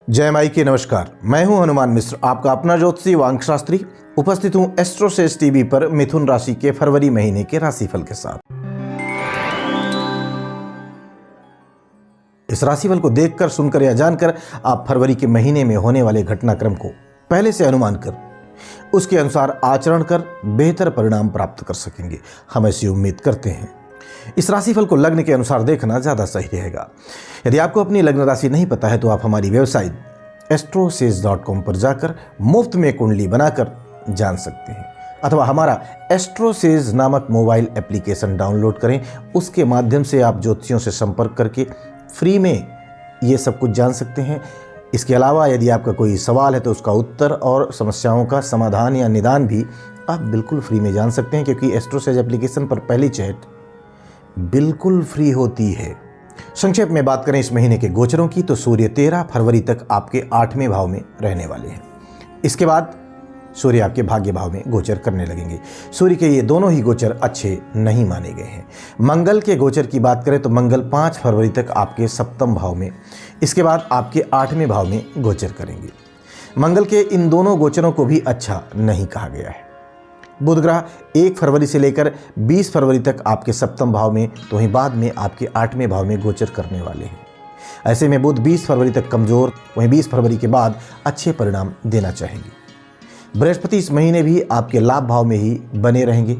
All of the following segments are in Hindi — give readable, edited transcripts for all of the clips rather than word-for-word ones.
जय माई की नमस्कार। मैं हूं हनुमान मिश्र, आपका अपना ज्योतिषी वांग शास्त्री। उपस्थित हूं एस्ट्रोसेज टीवी पर मिथुन राशि के फरवरी महीने के राशिफल के साथ। इस राशिफल को देखकर, सुनकर या जानकर आप फरवरी के महीने में होने वाले घटनाक्रम को पहले से अनुमान कर उसके अनुसार आचरण कर बेहतर परिणाम प्राप्त कर सकेंगे, हम ऐसी उम्मीद करते हैं। इस राशिफल को लग्न के अनुसार देखना ज़्यादा सही रहेगा। यदि आपको अपनी लग्न राशि नहीं पता है तो आप हमारी वेबसाइट astrosage.com पर जाकर मुफ्त में कुंडली बनाकर जान सकते हैं, अथवा हमारा एस्ट्रोसेज नामक मोबाइल एप्लीकेशन डाउनलोड करें। उसके माध्यम से आप ज्योतिषियों से संपर्क करके फ्री में ये सब कुछ जान सकते हैं। इसके अलावा यदि आपका कोई सवाल है तो उसका उत्तर और समस्याओं का समाधान या निदान भी आप बिल्कुल फ्री में जान सकते हैं, क्योंकि एस्ट्रोसेज एप्लीकेशन पर पहली चैट बिल्कुल फ्री होती है। संक्षेप में बात करें इस महीने के गोचरों की, तो सूर्य 13 फरवरी तक आपके 8वें भाव में रहने वाले हैं। इसके बाद सूर्य आपके भाग्य भाव में गोचर करने लगेंगे। सूर्य के ये दोनों ही गोचर अच्छे नहीं माने गए हैं। मंगल के गोचर की बात करें तो मंगल 5 फरवरी तक आपके 7वें भाव में, इसके बाद आपके 8वें भाव में गोचर करेंगे। मंगल के इन दोनों गोचरों को भी अच्छा नहीं कहा गया है। बुध ग्रह 1 फरवरी से लेकर 20 फरवरी तक आपके 7वें भाव में, तो वहीं बाद में आपके 8वें भाव में गोचर करने वाले हैं। ऐसे में बुध 20 फरवरी तक कमजोर, वहीं 20 फरवरी के बाद अच्छे परिणाम देना चाहेंगे। बृहस्पति इस महीने भी आपके लाभ भाव में ही बने रहेंगे,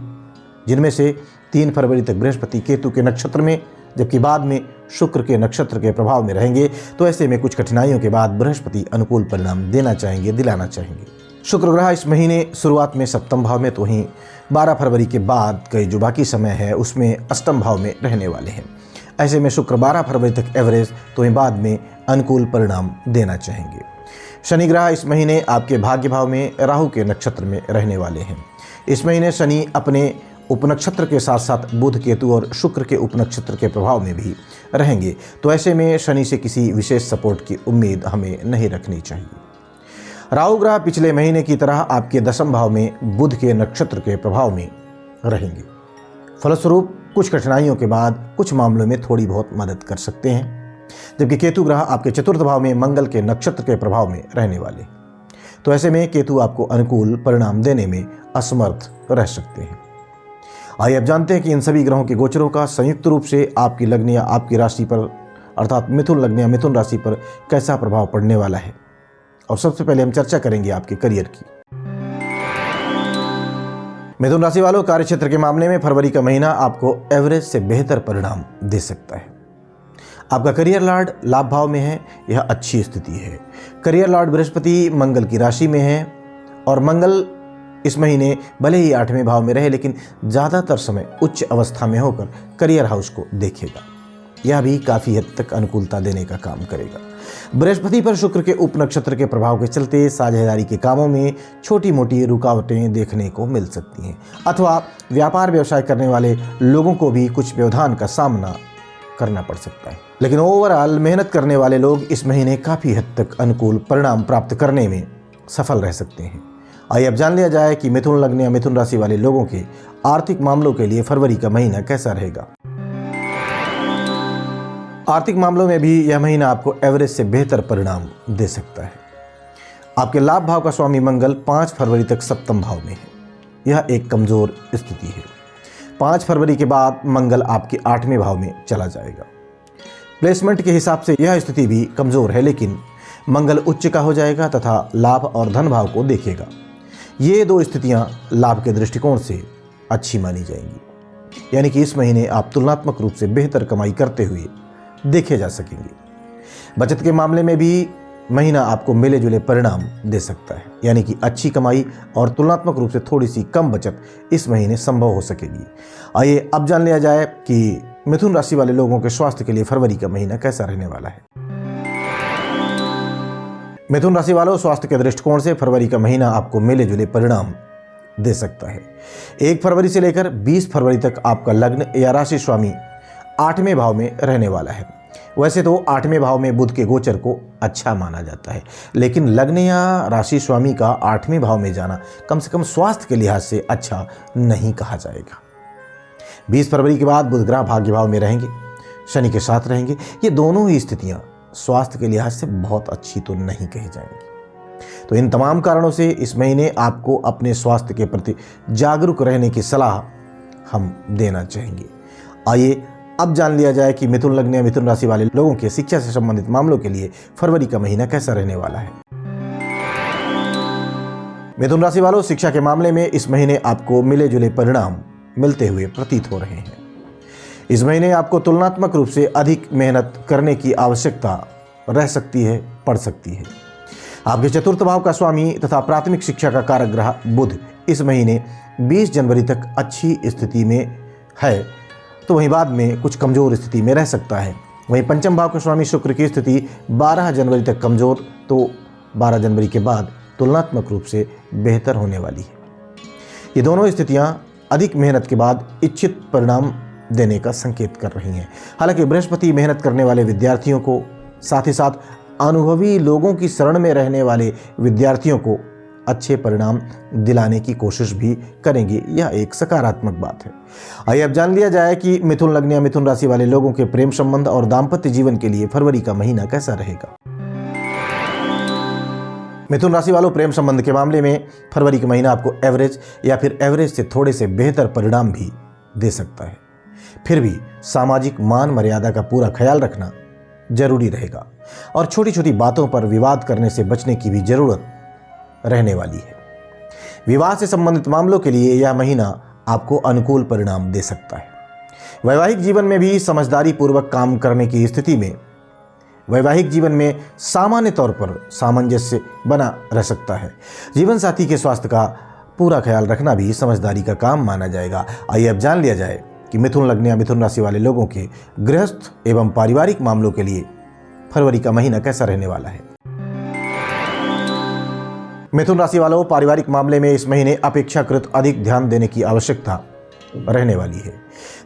जिनमें से 3 फरवरी तक बृहस्पति केतु के नक्षत्र में, जबकि बाद में शुक्र के नक्षत्र के प्रभाव में रहेंगे। तो ऐसे में कुछ कठिनाइयों के बाद बृहस्पति अनुकूल परिणाम देना चाहेंगे, दिलाना चाहेंगे। शुक्र ग्रह इस महीने शुरुआत में 7वें भाव में, तो वहीं 12 फरवरी के बाद के जो बाकी समय है उसमें 8वें भाव में रहने वाले हैं। ऐसे में शुक्र 12 फरवरी तक एवरेज, तो वहीं बाद में अनुकूल परिणाम देना चाहेंगे। शनि ग्रह इस महीने आपके भाग्य भाव में राहु के नक्षत्र में रहने वाले हैं। इस महीने शनि अपने उपनक्षत्र के साथ साथ बुध, केतु और शुक्र के उपनक्षत्र के प्रभाव में भी रहेंगे। तो ऐसे में शनि से किसी विशेष सपोर्ट की उम्मीद हमें नहीं रखनी चाहिए। राहु ग्रह पिछले महीने की तरह आपके 10वें भाव में बुध के नक्षत्र के प्रभाव में रहेंगे। फलस्वरूप कुछ कठिनाइयों के बाद कुछ मामलों में थोड़ी बहुत मदद कर सकते हैं, जबकि केतु ग्रह आपके 4th भाव में मंगल के नक्षत्र के प्रभाव में रहने वाले। तो ऐसे में केतु आपको अनुकूल परिणाम देने में असमर्थ रह सकते हैं। आइए अब जानते हैं कि इन सभी ग्रहों के गोचरों का संयुक्त रूप से आपकी लग्न या आपकी राशि पर, अर्थात मिथुन लग्न या मिथुन राशि पर कैसा प्रभाव पड़ने वाला है। और सबसे पहले हम चर्चा करेंगे आपके करियर की। मिथुन राशि वालों, कार्य क्षेत्र के मामले में फरवरी का महीना आपको एवरेज से बेहतर परिणाम दे सकता है। आपका करियर लॉर्ड लाभ भाव में है, यह अच्छी स्थिति है। करियर लॉर्ड बृहस्पति मंगल की राशि में है, और मंगल इस महीने भले ही 8वें भाव में रहे, लेकिन ज़्यादातर समय उच्च अवस्था में होकर करियर हाउस को देखेगा। यह भी काफ़ी हद तक अनुकूलता देने का काम करेगा। बृहस्पति पर शुक्र के उपनक्षत्र के प्रभाव के चलते साझेदारी के कामों में छोटी मोटी रुकावटें देखने को मिल सकती हैं, अथवा व्यापार व्यवसाय करने वाले लोगों को भी कुछ व्यवधान का सामना करना पड़ सकता है। लेकिन ओवरऑल मेहनत करने वाले लोग इस महीने काफ़ी हद तक अनुकूल परिणाम प्राप्त करने में सफल रह सकते हैं। आइए अब जान लिया जाए कि मिथुन लग्न या मिथुन राशि वाले लोगों के आर्थिक मामलों के लिए फरवरी का महीना कैसा रहेगा। आर्थिक मामलों में भी यह महीना आपको एवरेज से बेहतर परिणाम दे सकता है। आपके लाभ भाव का स्वामी मंगल 5 फरवरी तक 7वें भाव में है। यह एक कमजोर स्थिति है। 5 फरवरी के बाद मंगल आपके 8वें भाव में चला जाएगा। प्लेसमेंट के हिसाब से यह स्थिति भी कमजोर है, लेकिन मंगल उच्च का हो जाएगा तथा लाभ और धन भाव को देखेगा। ये दो स्थितियां लाभ के दृष्टिकोण से अच्छी मानी जाएंगी, यानी कि इस महीने आप तुलनात्मक रूप से बेहतर कमाई करते हुए देखे जा सकेंगे। बचत के मामले में भी महीना आपको मिले जुले परिणाम दे सकता है, यानी कि अच्छी कमाई और तुलनात्मक रूप से थोड़ी सी कम बचत इस महीने संभव हो सकेगी। आइए अब जान लिया जाए कि मिथुन राशि वाले लोगों के स्वास्थ्य के लिए फरवरी का महीना कैसा रहने वाला है। मिथुन राशि वालों, स्वास्थ्य के दृष्टिकोण से फरवरी का महीना आपको मिले जुले परिणाम दे सकता है। 1 फरवरी से लेकर 20 फरवरी तक आपका लग्न या राशि स्वामी 8वें भाव में रहने वाला है। वैसे तो 8वें भाव में बुध के गोचर को अच्छा माना जाता है, लेकिन लग्न या राशि स्वामी का 8वें भाव में जाना कम से कम स्वास्थ्य के लिहाज से अच्छा नहीं कहा जाएगा। 20 फरवरी के बाद बुध ग्रह भाग्य भाव में रहेंगे, शनि के साथ रहेंगे। ये दोनों ही स्थितियां स्वास्थ्य के लिहाज से बहुत अच्छी तो नहीं कही जाएंगी। तो इन तमाम कारणों से इस महीने आपको अपने स्वास्थ्य के प्रति जागरूक रहने की सलाह हम देना चाहेंगे। आइए अब जान लिया जाए कि मिथुन लग्न या मिथुन राशि वाले लोगों के शिक्षा से संबंधित मामलों के लिए फरवरी का महीना कैसा रहने वाला है। मिथुन राशि वालों, शिक्षा के मामले में इस महीने आपको मिले जुले परिणाम मिलते हुए प्रतीत हो रहे हैं। इस महीने आपको तुलनात्मक रूप से अधिक मेहनत करने की आवश्यकता रह सकती है, पड़ सकती है। आपके चतुर्थ भाव का स्वामी तथा प्राथमिक शिक्षा का कारक ग्रह बुध इस महीने 20 जनवरी तक अच्छी स्थिति में है, तो वहीं बाद में कुछ कमजोर स्थिति में रह सकता है। वहीं पंचम भाव के स्वामी शुक्र की स्थिति 12 जनवरी तक कमजोर, तो 12 जनवरी के बाद तुलनात्मक रूप से बेहतर होने वाली है। ये दोनों स्थितियां अधिक मेहनत के बाद इच्छित परिणाम देने का संकेत कर रही हैं। हालांकि बृहस्पति मेहनत करने वाले विद्यार्थियों को, साथ ही साथ अनुभवी लोगों की शरण में रहने वाले विद्यार्थियों को अच्छे परिणाम दिलाने की कोशिश भी करेंगे। यह एक सकारात्मक बात है। आइए अब जान लिया जाए कि मिथुन लग्न या मिथुन राशि वाले लोगों के प्रेम संबंध और दाम्पत्य जीवन के लिए फरवरी का महीना कैसा रहेगा। मिथुन राशि वालों, प्रेम संबंध के मामले में फरवरी का महीना आपको एवरेज या फिर एवरेज से थोड़े से बेहतर परिणाम भी दे सकता है। फिर भी सामाजिक मान मर्यादा का पूरा ख्याल रखना जरूरी रहेगा और छोटी छोटी बातों पर विवाद करने से बचने की भी जरूरत रहने वाली है। विवाह से संबंधित मामलों के लिए यह महीना आपको अनुकूल परिणाम दे सकता है। वैवाहिक जीवन में भी समझदारी पूर्वक काम करने की स्थिति में वैवाहिक जीवन में सामान्य तौर पर सामंजस्य बना रह सकता है। जीवन साथी के स्वास्थ्य का पूरा ख्याल रखना भी समझदारी का काम माना जाएगा। आइए अब जान लिया जाए कि मिथुन लग्न या मिथुन राशि वाले लोगों के गृहस्थ एवं पारिवारिक मामलों के लिए फरवरी का महीना कैसा रहने वाला है। मिथुन राशि वालों, पारिवारिक मामले में इस महीने अपेक्षाकृत अधिक ध्यान देने की आवश्यकता रहने वाली है।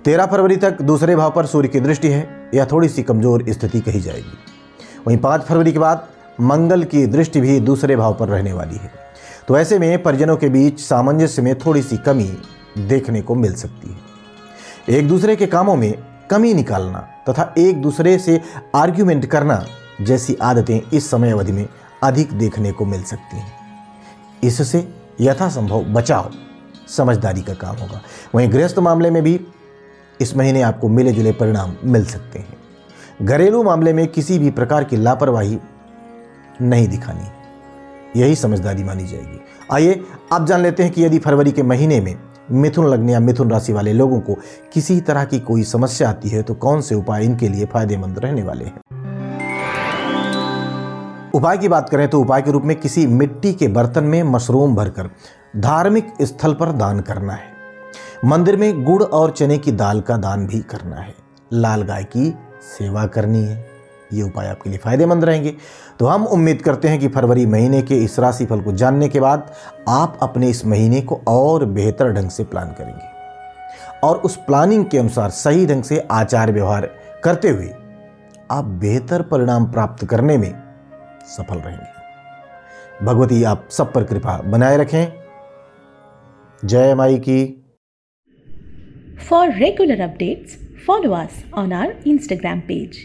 13 फरवरी तक दूसरे भाव पर सूर्य की दृष्टि है, यह थोड़ी सी कमजोर स्थिति कही जाएगी। वहीं 5 फरवरी के बाद मंगल की दृष्टि भी दूसरे भाव पर रहने वाली है, तो ऐसे में परिजनों के बीच सामंजस्य में थोड़ी सी कमी देखने को मिल सकती है। एक दूसरे के कामों में कमी निकालना तथा एक दूसरे से आर्ग्यूमेंट करना जैसी आदतें इस समय अवधि में अधिक देखने को मिल सकती हैं। इससे यथासंभव बचाव समझदारी का काम होगा। वहीं गृहस्थ मामले में भी इस महीने आपको मिले जुले परिणाम मिल सकते हैं। घरेलू मामले में किसी भी प्रकार की लापरवाही नहीं दिखानी, यही समझदारी मानी जाएगी। आइए आप जान लेते हैं कि यदि फरवरी के महीने में मिथुन लग्न या मिथुन राशि वाले लोगों को किसी तरह की कोई समस्या आती है तो कौन से उपाय इनके लिए फायदेमंद रहने वाले हैं। उपाय की बात करें तो उपाय के रूप में किसी मिट्टी के बर्तन में मशरूम भरकर धार्मिक स्थल पर दान करना है। मंदिर में गुड़ और चने की दाल का दान भी करना है। लाल गाय की सेवा करनी है। ये उपाय आपके लिए फायदेमंद रहेंगे। तो हम उम्मीद करते हैं कि फरवरी महीने के इस राशिफल को जानने के बाद आप अपने इस महीने को और बेहतर ढंग से प्लान करेंगे और उस प्लानिंग के अनुसार सही ढंग से आचार व्यवहार करते हुए आप बेहतर परिणाम प्राप्त करने में सफल रहेंगे। भगवती आप सब पर कृपा बनाए रखें। जय माई की। For regular updates, follow us on our Instagram page.